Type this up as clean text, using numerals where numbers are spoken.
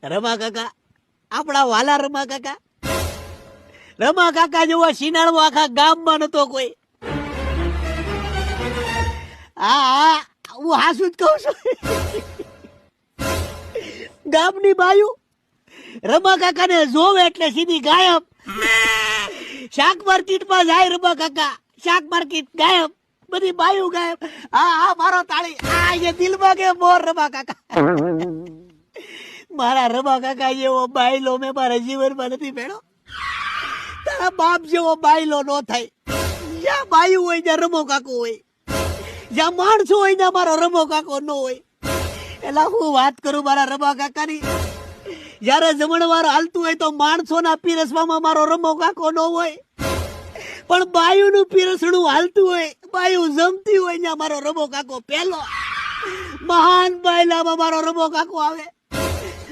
રમા કાકા, આપણા વાલા રમા કાકા, રમા કાકા જેવો શિનાળવો આખા ગામમાં નતો કોઈ. હા, હું હાસુ જ કહું છું. ગામની બાયુ રમા કાકાને જોવે એટલે સીધી ગાયબ. શાક માર્કેટમાં જાય રમા કાકા, શાક માર્કેટ ગાયબ, બધી બાયુ ગાયબ. હા, મારો તાળી, એ દિલમાં કે મોર રમા કાકા. મારા રમા કાકા જેવો બાયલો મેં મારા જીવનમાં નથી ભેળો. તારા બાપ જેવો બાયલો નો થાય. જ્યાં બાયુ હોય ત્યાં રમો કાકો હોય, જ્યાં માણસો હોય ત્યાં મારો રમો કાકો ન હોય. એટલે હું વાત કરું મારા રમા કાકાની. જયારે જમણવાર હાલતું હોય તો માણસોના પીરસવામાં મારો રમો કાકો ન હોય, પણ બાયુનું પીરસણું હાલતું હોય, બાયુ જમતી હોય ત્યાં મારો રમો કાકો પહેલો. મહાન બાયલામાં મારો રમો કાકો આવે.